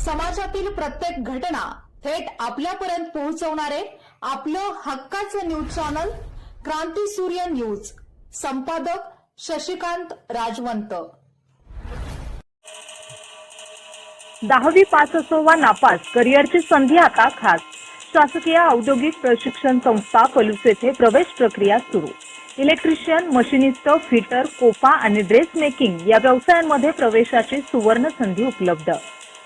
समाजातील प्रत्येक घटना थेट आपल्यापर्यंत पोहोचवणारे आपलं हक्काचं न्यूज चॅनल क्रांती सूर्य न्यूज. संपादक शशिकांत राजवंत. 10वी पास असो वा नापास, करिअरची संधी आता खास. शासकीय औद्योगिक प्रशिक्षण संस्था पलूस येथे प्रवेश प्रक्रिया सुरू. इलेक्ट्रिशियन, मशिनिस्ट, फिटर, कोपा आणि ड्रेस मेकिंग या व्यवसायांमध्ये प्रवेशाची सुवर्ण संधी उपलब्ध.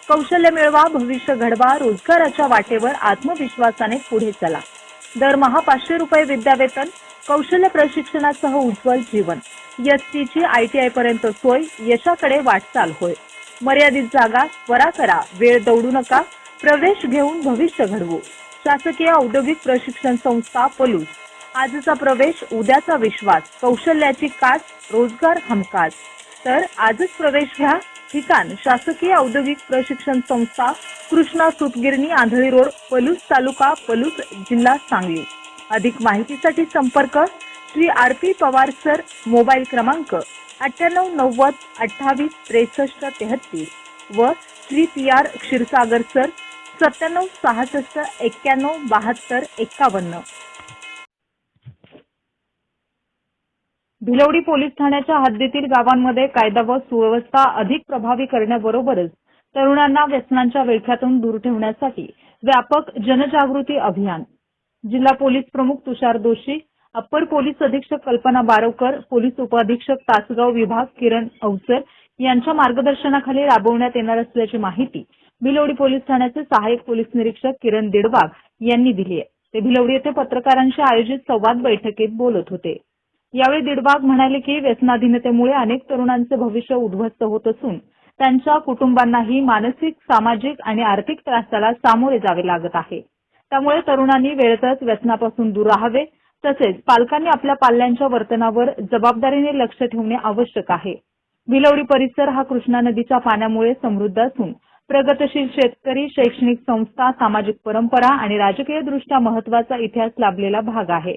कौशल्य मिळवा, भविष्य घडवा, रोजगाराच्या वाटेवर आत्मविश्वासाने पुढे चला. दरमहा 500 रुपये विद्यावेतन, कौशल्य प्रशिक्षणासह उज्ज्वल जीवन. एसटीची ITI पर्यंत सोय, यशाकडे वाटचाल होय. मर्यादित जागा, त्वरा करा, वेळ दौडू नका, प्रवेश घेऊन भविष्य घडवू. शासकीय औद्योगिक प्रशिक्षण संस्था पलूस. आजचा प्रवेश, उद्याचा विश्वास, कौशल्याची कास, रोजगार हमखास. तर आजच प्रवेश घ्या. ठिकाण शासकीय औद्योगिक प्रशिक्षण संस्था, कृष्णा सूतगिरणी, आंधळी रोड, पलूस तालुका, पलूस, जिल्हा सांगली. अधिक माहितीसाठी संपर्क Shri RP Pawar sir. Mobile क्रमांक 9890 28 63 33 व Shri PR Kshirsagar sir 97 66 91 72 51. Bhilwadi police ठाण्याच्या हद्दीतील गावांमध्ये कायदा व सुव्यवस्था अधिक प्रभावी करण्याबरोबरच तरुणांना व्यसनांच्या विळख्यातून दूर ठेवण्यासाठी व्यापक जनजागृती अभियान. जिल्हा पोलीस प्रमुख तुषार दोशी, अप्पर पोलीस अधीक्षक कल्पना बारवकर, पोलीस उपअधीक्षक तासगाव विभाग किरण अवसर यांच्या मार्गदर्शनाखाली राबवण्यात येणार असल्याची माहिती भिलवडी पोलीस ठाण्याचे सहाय्यक पोलीस निरीक्षक किरण दिडवाग यांनी दिली आहे. ते भिलवडी येथे पत्रकारांशी आयोजित संवाद बैठकीत बोलत होते. यावेळी दिडवाग म्हणाले की व्यसनाधीनतेमुळे अनेक तरुणांचे भविष्य उद्ध्वस्त होत असून त्यांच्या कुटुंबांनाही मानसिक, सामाजिक आणि आर्थिक त्रासाला सामोरे जावे लागत आहे. त्यामुळे तरुणांनी वेळेतच व्यसनापासून दूर राहावे. तसेच पालकांनी आपल्या पाल्यांच्या वर्तनावर जबाबदारीने लक्ष ठेवणे आवश्यक आहे. भिलवडी परिसर हा कृष्णा नदीच्या पाण्यामुळे समृद्ध असून प्रगतशील शेतकरी, शैक्षणिक संस्था, सामाजिक परंपरा आणि राजकीयदृष्ट्या महत्त्वाचा इतिहास लाभलेला भाग आहे.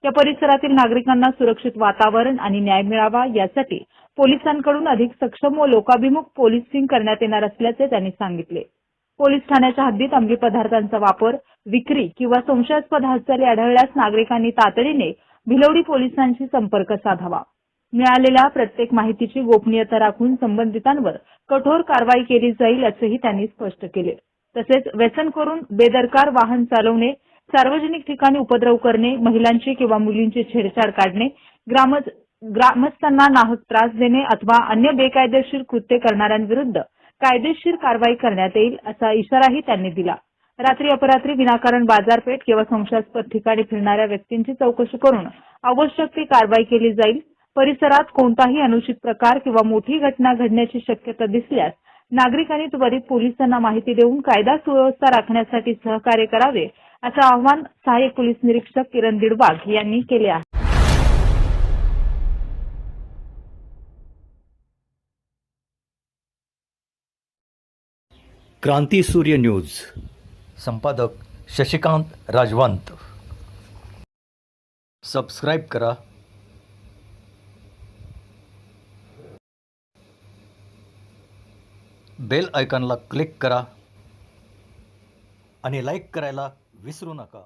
या परिसरातील नागरिकांना सुरक्षित वातावरण आणि न्याय मिळावा यासाठी पोलिसांकडून अधिक सक्षम व लोकाभिमुख पोलिसिंग करण्यात येणार असल्याचे त्यांनी सांगितले. पोलीस ठाण्याच्या हद्दीत अंमली पदार्थांचा वापर, विक्री किंवा संशयास्पद हालचाली आढळल्यास नागरिकांनी तातडीने भिलवडी पोलिसांशी संपर्क साधावा. मिळालेल्या प्रत्येक माहितीची गोपनीयता राखून संबंधितांवर कठोर कारवाई केली जाईल असेही त्यांनी स्पष्ट केले. तसेच व्यसन करून बेदरकार वाहन चालवणे, सार्वजनिक ठिकाणी उपद्रव करणे, महिलांची किंवा मुलींची छेडछाड काढणे, ग्रामस्थांना नाहक त्रास देणे अथवा अन्य बेकायदेशीर कृत्ये करणाऱ्यांविरुद्ध कायदेशीर कारवाई करण्यात येईल असा इशाराही त्यांनी दिला. रात्री अपरात्री विनाकारण बाजारपेठ किंवा संशयास्पद ठिकाणी फिरणाऱ्या व्यक्तींची चौकशी करून आवश्यक ती कारवाई केली जाईल. परिसरात कोणताही अनुचित प्रकार किंवा मोठी घटना घडण्याची शक्यता दिसल्यास नागरिकांनी त्वरित पोलिसांना माहिती देऊन कायदा सुव्यवस्था राखण्यासाठी सहकार्य करावे असं आवाहन सहाय्यक पोलीस निरीक्षक किरण दिडवाग यांनी केले आहे. क्रांती सूर्य न्यूज. संपादक शशिकांत राजवंत. सबस्क्राईब करा. बेल आयकॉनला क्लिक करा आणि लाईक करायला विसरू नका.